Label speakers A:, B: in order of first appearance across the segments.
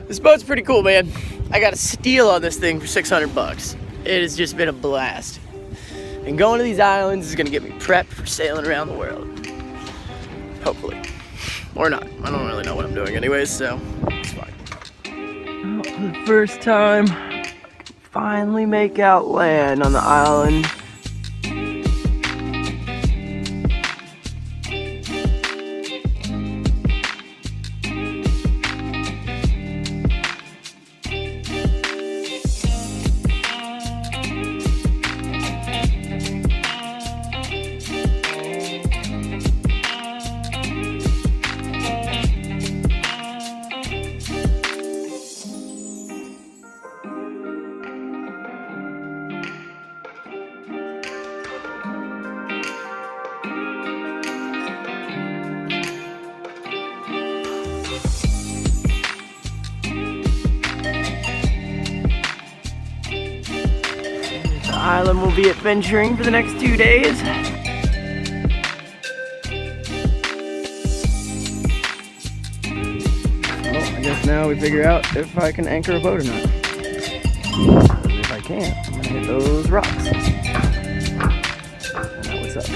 A: This boat's pretty cool, man. I got a steal on this thing for 600 bucks. It has just been a blast. And going to these islands is gonna get me prepped for sailing around the world. Hopefully. Or not. I don't really know what I'm doing anyways, so it's fine. Well, for the first time, I can finally make out land on the island. The island will be adventuring for the next 2 days. Well, I guess now we figure out if I can anchor a boat or not. If I can't, I'm gonna hit those rocks. Now what's up?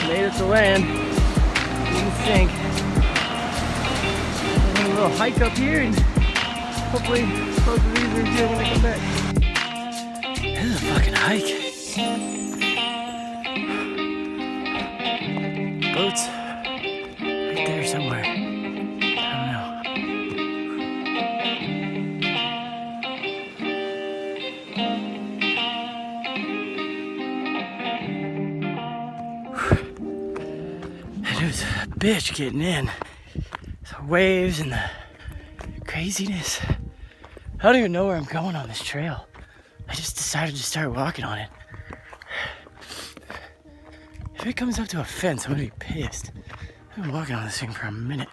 A: Made it to land. Didn't sink. A little hike up here, and hopefully both of these are here when I come back. This is a fucking hike. Boats right there somewhere. I don't know. It was a bitch getting in. The waves and the craziness. I don't even know where I'm going on this trail. I just decided to start walking on it. If it comes up to a fence, I'm gonna be pissed. I've been walking on this thing for a minute.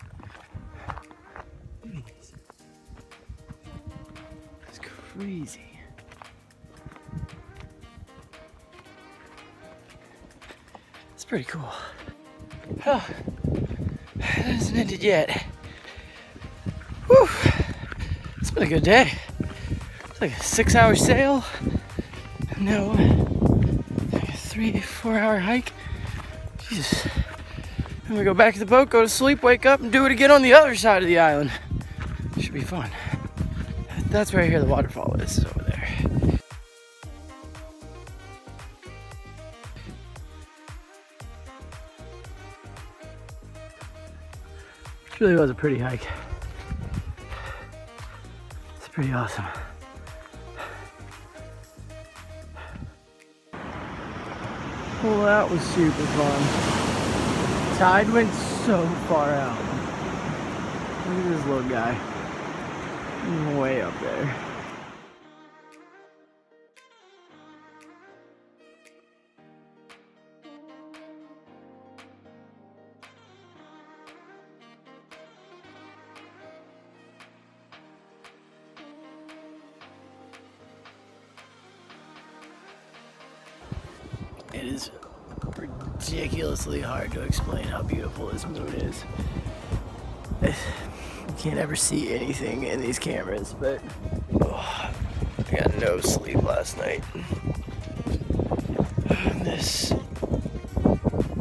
A: It's crazy. It's pretty cool. Oh, it hasn't ended yet. Whew. It's been a good day. It's like a 6-hour sail. No, like a 3-4 hour hike. Jesus. I'm gonna go back to the boat, go to sleep, wake up, and do it again on the other side of the island. Should be fun. That's where I hear the waterfall is over there. It really was a pretty hike. It's pretty awesome. Well, that was super fun. Tide went so far out. Look at this little guy. He's way up there. It is ridiculously hard to explain how beautiful this moon is. You can't ever see anything in these cameras, but I got no sleep last night.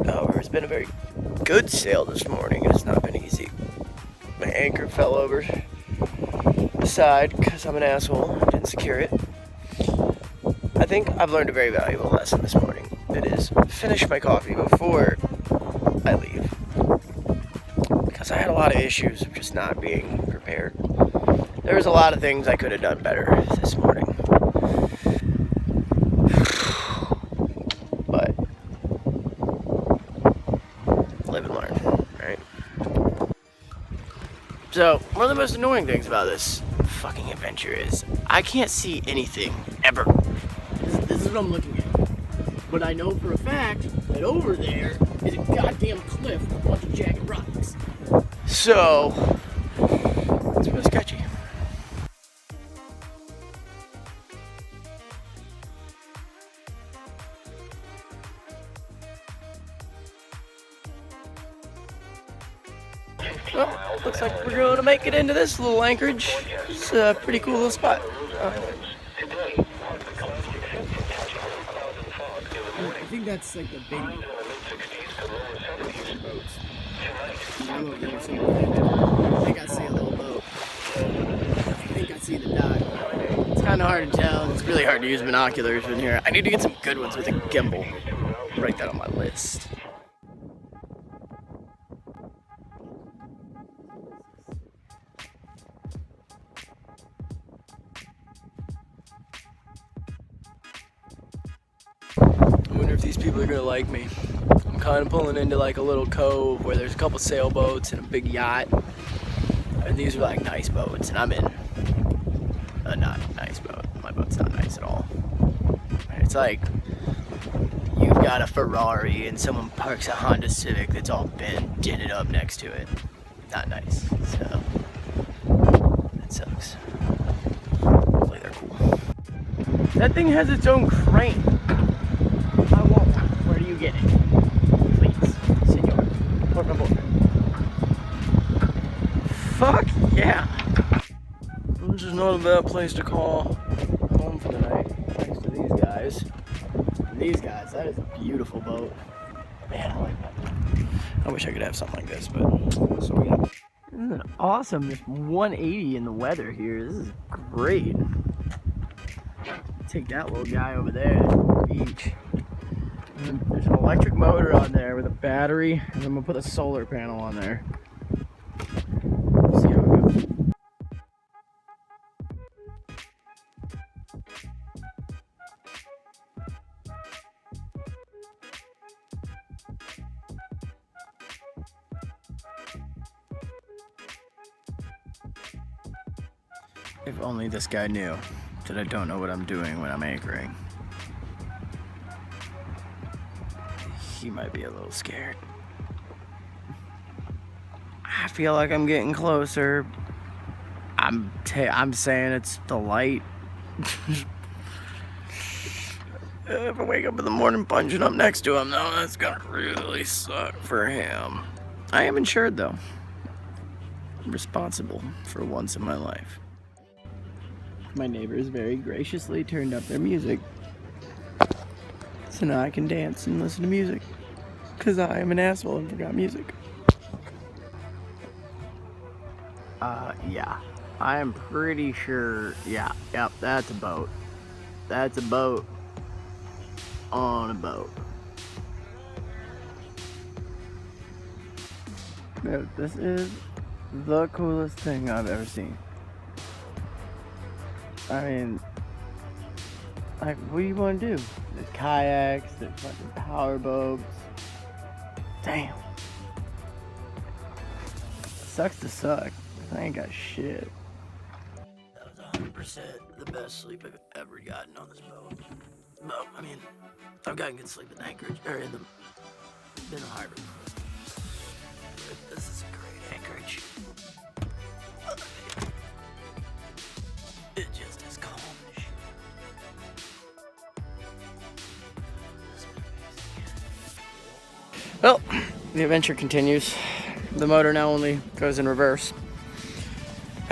A: However, it's been a very good sail this morning. It's not been easy. My anchor fell over the side because I'm an asshole. Didn't secure it. I think I've learned a very valuable lesson this morning. It is finish my coffee before I leave. Because I had a lot of issues of just not being prepared. There was a lot of things I could have done better this morning. But live and learn, right? So, one of the most annoying things about this fucking adventure is I can't see anything ever. This is what I'm looking at. But I know for a fact that over there is a goddamn cliff with a bunch of jagged rocks. So, it's really sketchy. Well, looks like we're going to make it into this little anchorage. It's a pretty cool little spot.
B: I think that's like the big boats. I think I see a little boat. I think I see the dock.
A: It's kind of hard to tell. It's really hard to use binoculars in here. I need to get some good ones with a gimbal. Write that on my list. I wonder if these people are gonna like me. I'm kind of pulling into like a little cove where there's a couple sailboats and a big yacht. And these are like nice boats, and I'm in a not nice boat. My boat's not nice at all. It's like you've got a Ferrari and someone parks a Honda Civic that's all bent, dented up next to it. Not nice. So that sucks. Hopefully they're cool. That thing has its own crane. I want one. Where do you get it? Please, senor. Por favor. Fuck yeah. This is not a bad place to call home for the night. Thanks to these guys. And these guys, that is a beautiful boat. Man, I like that. I wish I could have something like this, but so yeah. This is an awesome, just 180 in the weather here. This is great. Take that little guy over there to the beach. And there's an electric motor on there with a battery, and I'm gonna put a solar panel on there. See how it goes. If only this guy knew that I don't know what I'm doing when I'm anchoring. He might be a little scared. I feel like I'm getting closer. I'm saying it's the light. If I wake up in the morning punching up next to him, though, that's gonna really suck for him. I am insured, though. I'm responsible for once in my life. My neighbors very graciously turned up their music. So now I can dance and listen to music. Because I am an asshole and forgot music. Yeah. I am pretty sure, yeah, yep, that's a boat. That's a boat on a boat. Dude, this is the coolest thing I've ever seen. I mean, like, what do you want to do? There's kayaks, there's fucking power boats. Damn. Sucks to suck. I ain't got shit. That was 100% the best sleep I've ever gotten on this boat. But, I mean, I've gotten good sleep in the anchorage, or in the harbor. But this is a great anchorage. It just is calm as shit. Well, the adventure continues. The motor now only goes in reverse.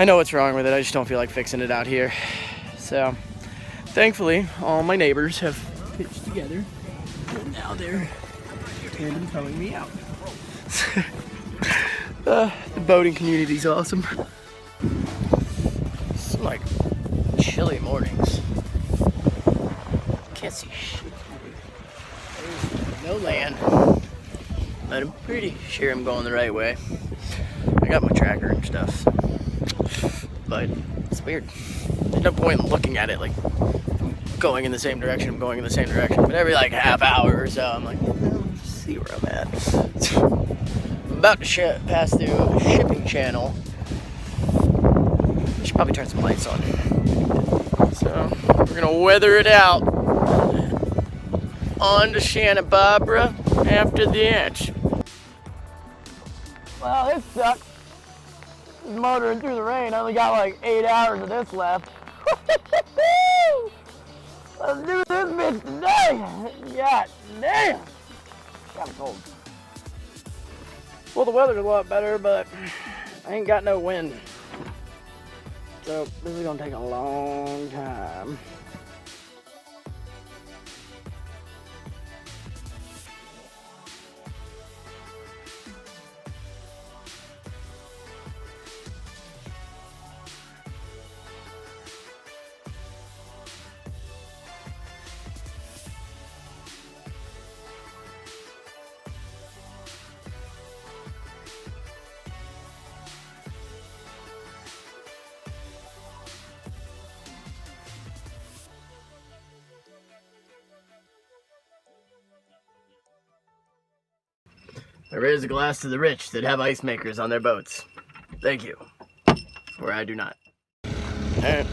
A: I know what's wrong with it, I just don't feel like fixing it out here. So, thankfully, all my neighbors have pitched together, and now they're tandem towing me out. The boating community's awesome. Some like chilly mornings. Can't see shit. There's no land, but I'm pretty sure I'm going the right way. I got my tracker and stuff, so. But it's weird. There's no point in looking at it like I'm going in the same direction. I'm going in the same direction, but every like half hour or so, I'm like, let's see where I'm at. I'm about to pass through a shipping channel. I should probably turn some lights on. So we're gonna weather it out on to Santa Barbara after this. Well, this sucks. Motoring through the rain. I only got like 8 hours of this left. Let's do this bitch today. God damn. I'm cold. Well, the weather's a lot better, but I ain't got no wind. So this is gonna take a long time. I raise a glass to the rich that have ice makers on their boats. Thank you. Where I do not. Alright.